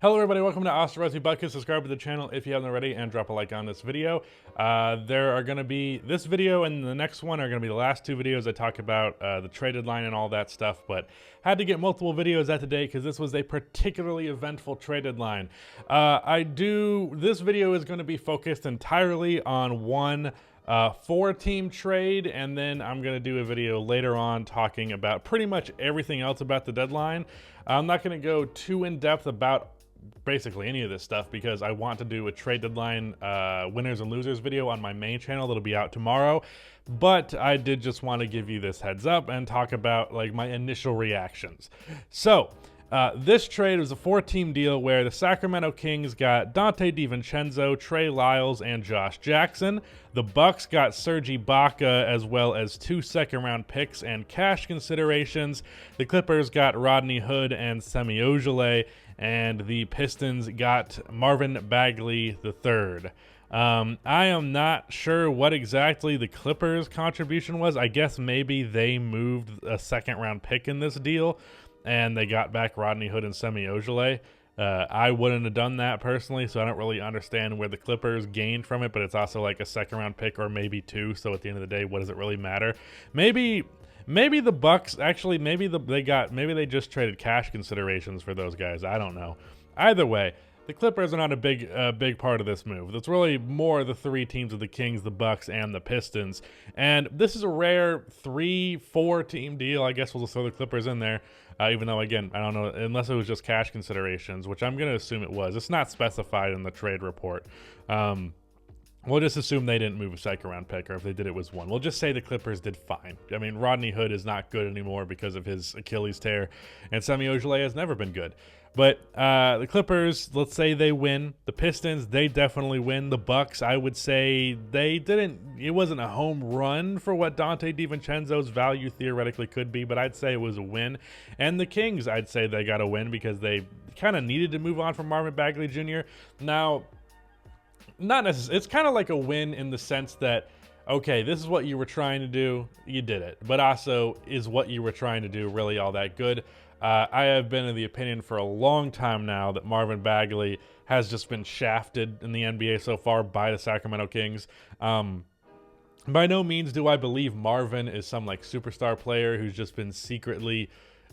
Hello everybody, welcome to Serge Ibaka. Subscribe to the channel if you haven't already and drop a like on this video. There are going to be, this video and the next one are going to be the last two videos I talk about the trade deadline and all that stuff, but had to get multiple videos out today because this was a particularly eventful trade deadline. This video is going to be focused entirely on one four-team trade, and then I'm going to do a video later on talking about pretty much everything else about the deadline. I'm not going to go too in-depth about basically any of this stuff because I want to do a trade deadline winners and losers video on my main channel that'll be out tomorrow, but I did just want to give you this heads up and talk about like my initial reactions. So this trade was a four-team deal where the Sacramento Kings got Donte DiVincenzo, Trey Lyles, and Josh Jackson. The Bucks got Serge Ibaka as well as 2 second-round picks and cash considerations. The Clippers got Rodney Hood and Semi Ojeleye, and the Pistons got Marvin Bagley III. I am not sure what exactly the Clippers' contribution was. I guess maybe they moved a second-round pick in this deal, and they got back Rodney Hood and Semi Ojeleye. I wouldn't have done that personally, so I don't really understand where the Clippers gained from it, but it's also like a second-round pick or maybe two, so at the end of the day, what does it really matter? Maybe the Bucks, actually, maybe they just traded cash considerations for those guys. I don't know. Either way, the Clippers are not a big part of this move. It's really more the three teams of the Kings, the Bucks, and the Pistons. And this is a rare 3-4 team deal. I guess we'll just throw the Clippers in there. Even though, again, I don't know, unless it was just cash considerations, which I'm going to assume it was. It's not specified in the trade report. We'll just assume they didn't move a second-round pick, or if they did, it was one. We'll just say the Clippers did fine. I mean, Rodney Hood is not good anymore because of his Achilles tear, and Semi Ojeleye has never been good. But the Clippers, let's say they win. The Pistons, they definitely win. The Bucks, I would say they didn't. It wasn't a home run for what Donte DiVincenzo's value theoretically could be, but I'd say it was a win. And the Kings, I'd say they got a win because they kind of needed to move on from Marvin Bagley Jr. Now, not necessarily. It's kind of like a win in the sense that, okay, this is what you were trying to do, you did it. But also, is what you were trying to do really all that good? I have been of the opinion for a long time now that Marvin Bagley has just been shafted in the NBA so far by the Sacramento Kings. By no means do I believe Marvin is some like superstar player who's just been secretly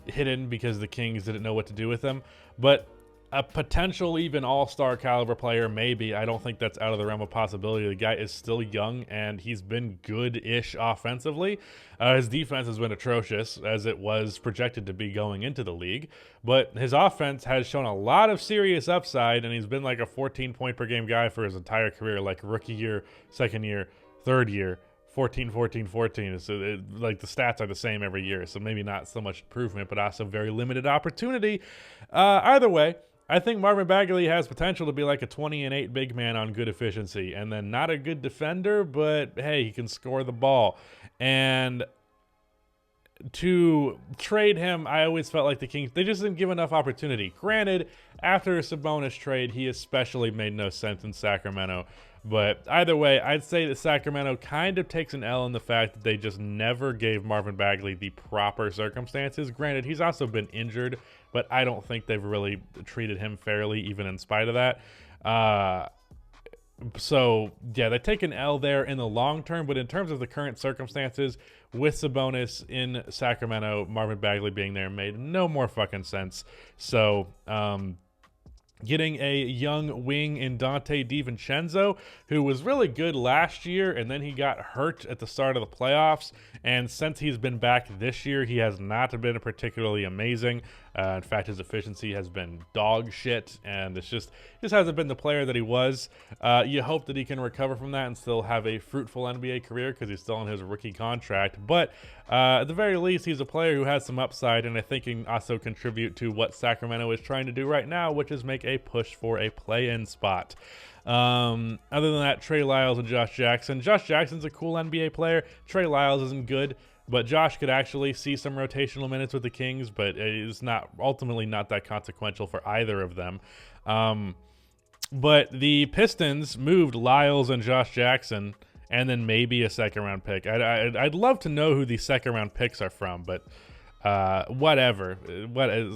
hidden because the Kings didn't know what to do with him. But a potential even all-star caliber player, maybe. I don't think that's out of the realm of possibility. The guy is still young, and he's been good-ish offensively. His defense has been atrocious, as it was projected to be going into the league. But his offense has shown a lot of serious upside, and he's been like a 14-point-per-game guy for his entire career, like rookie year, second year, third year. 14, 14, 14. So like the stats are the same every year, so maybe not so much improvement, but also very limited opportunity. Either way, I think Marvin Bagley has potential to be like a 20-8 big man on good efficiency, and then not a good defender, but hey, he can score the ball. And to trade him, I always felt like the Kings, they just didn't give enough opportunity. Granted, after a Sabonis trade, he especially made no sense in Sacramento. But either way, I'd say that Sacramento kind of takes an L in the fact that they just never gave Marvin Bagley the proper circumstances. Granted, he's also been injured, but I don't think they've really treated him fairly, even in spite of that. So, yeah, they take an L there in the long term, but in terms of the current circumstances, with Sabonis in Sacramento, Marvin Bagley being there made no more fucking sense. So, getting a young wing in Donte DiVincenzo, who was really good last year, and then he got hurt at the start of the playoffs, and since he's been back this year, he has not been particularly amazing. In fact, his efficiency has been dog shit, and it just hasn't been the player that he was. You hope that he can recover from that and still have a fruitful NBA career because he's still on his rookie contract. But at the very least, he's a player who has some upside, and I think can also contribute to what Sacramento is trying to do right now, which is make a push for a play-in spot. Other than that, Trey Lyles and Josh Jackson. Josh Jackson's a cool NBA player. Trey Lyles isn't good, but Josh could actually see some rotational minutes with the Kings, but it's not ultimately not that consequential for either of them. But the Pistons moved Lyles and Josh Jackson, and then maybe a second-round pick. I'd love to know who these second-round picks are from, but whatever.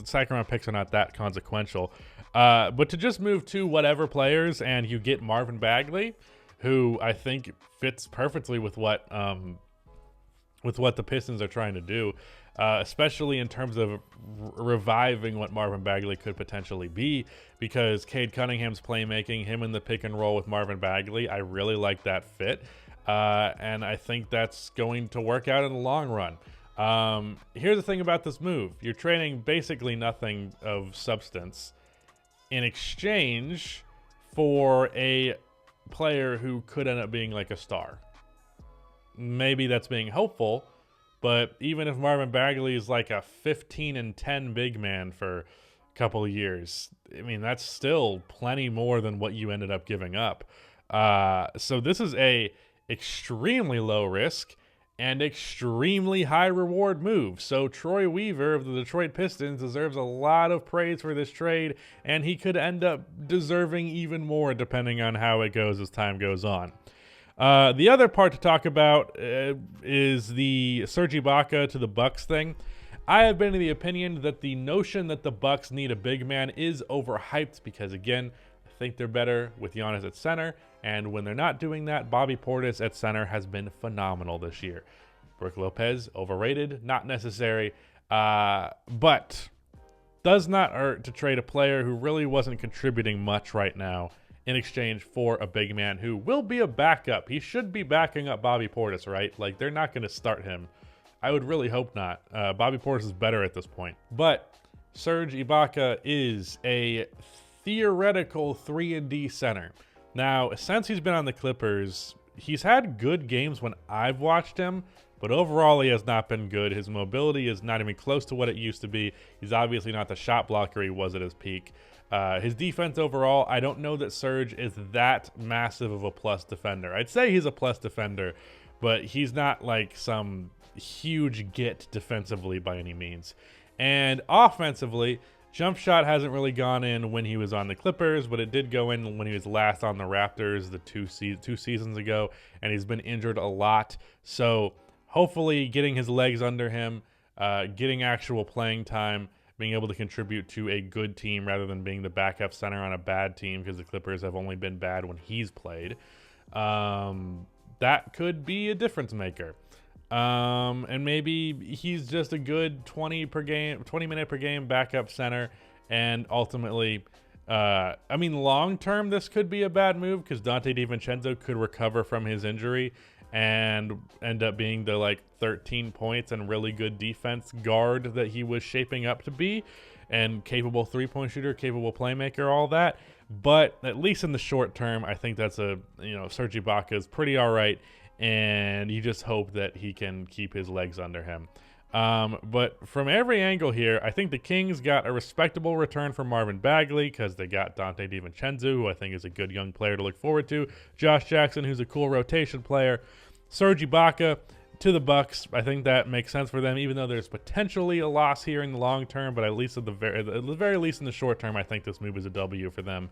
Second-round picks are not that consequential. But to just move to whatever players and you get Marvin Bagley, who I think fits perfectly with what the Pistons are trying to do, especially in terms of reviving what Marvin Bagley could potentially be, because Cade Cunningham's playmaking, him in the pick and roll with Marvin Bagley, I really like that fit, and I think that's going to work out in the long run. Here's the thing about this move. You're trading basically nothing of substance in exchange for a player who could end up being like a star. Maybe that's being hopeful, but even if Marvin Bagley is like a 15-10 big man for a couple of years, I mean, that's still plenty more than what you ended up giving up. So this is a extremely low risk and extremely high reward move. So Troy Weaver of the Detroit Pistons deserves a lot of praise for this trade, and he could end up deserving even more depending on how it goes as time goes on. The other part to talk about is the Serge Ibaka to the Bucks thing. I have been of the opinion that the notion that the Bucks need a big man is overhyped because, again, I think they're better with Giannis at center, and when they're not doing that, Bobby Portis at center has been phenomenal this year. Brook Lopez, overrated, not necessary, but does not hurt to trade a player who really wasn't contributing much right now in exchange for a big man who will be a backup. He should be backing up Bobby Portis, right? Like, they're not going to start him. I would really hope not. Bobby Portis is better at this point. But Serge Ibaka is a theoretical 3-and-D center. Now, since he's been on the Clippers, he's had good games when I've watched him, but overall he has not been good. His mobility is not even close to what it used to be. He's obviously not the shot blocker he was at his peak. His defense overall, I don't know that Serge is that massive of a plus defender. I'd say he's a plus defender, but he's not like some huge get defensively by any means. And offensively, jump shot hasn't really gone in when he was on the Clippers, but it did go in when he was last on the Raptors the two seasons ago, and he's been injured a lot. So hopefully getting his legs under him, getting actual playing time, being able to contribute to a good team rather than being the backup center on a bad team, because the Clippers have only been bad when he's played. That could be a difference maker. And maybe he's just a good 20 minute per game backup center. And ultimately, I mean, long term, this could be a bad move because Dante DiVincenzo could recover from his injury and end up being the like 13 points and really good defense guard that he was shaping up to be, and capable 3-point shooter, capable playmaker, all that. But at least in the short term, I think that's Serge Ibaka is pretty all right, and you just hope that he can keep his legs under him. But from every angle here, I think the Kings got a respectable return from Marvin Bagley because they got Dante DiVincenzo, who I think is a good young player to look forward to. Josh Jackson, who's a cool rotation player. Serge Ibaka to the Bucks. I think that makes sense for them, even though there's potentially a loss here in the long term, but at least at the very least in the short term, I think this move is a W for them.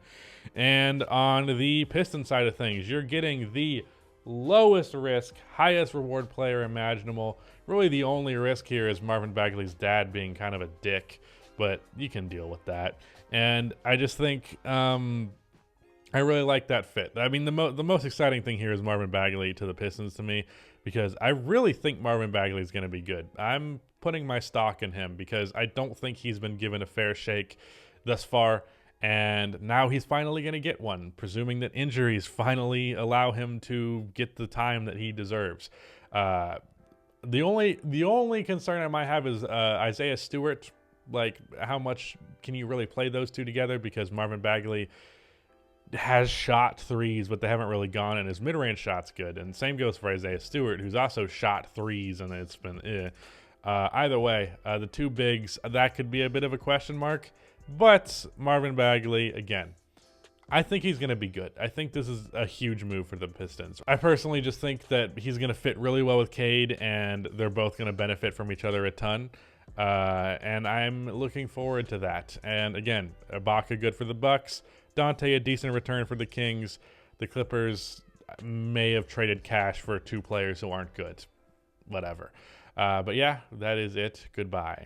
And on the Pistons side of things, you're getting the lowest risk, highest reward player imaginable. Really the only risk here is Marvin Bagley's dad being kind of a dick, but you can deal with that. And I just think I really like that fit. I mean, the most exciting thing here is Marvin Bagley to the Pistons to me, because I really think Marvin Bagley is going to be good. I'm putting my stock in him because I don't think he's been given a fair shake thus far. And now he's finally going to get one, presuming that injuries finally allow him to get the time that he deserves. The only concern I might have is Isaiah Stewart. Like, how much can you really play those two together? Because Marvin Bagley has shot threes, but they haven't really gone, and his mid-range shot's good. And same goes for Isaiah Stewart, who's also shot threes, and it's been either way, the two bigs, that could be a bit of a question mark. But Marvin Bagley, again, I think he's going to be good. I think this is a huge move for the Pistons. I personally just think that he's going to fit really well with Cade, and they're both going to benefit from each other a ton. And I'm looking forward to that. And again, Ibaka good for the Bucks. Dante a decent return for the Kings. The Clippers may have traded cash for two players who aren't good. Whatever. But yeah, that is it. Goodbye.